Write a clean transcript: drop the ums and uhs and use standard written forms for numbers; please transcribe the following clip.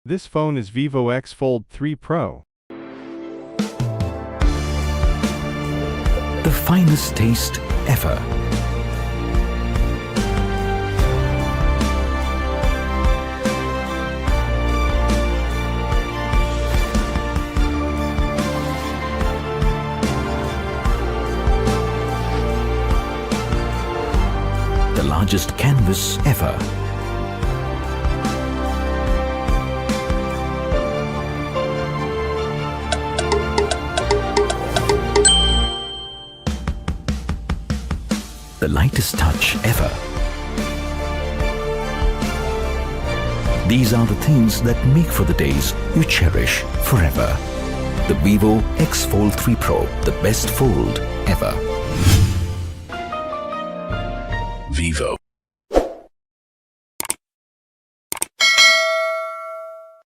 This phone is Vivo X Fold3 Pro. The finest taste ever. The largest canvas ever. The lightest touch ever. These are the things that make for the days you cherish forever. The Vivo X Fold3 Pro, the best fold ever. Vivo.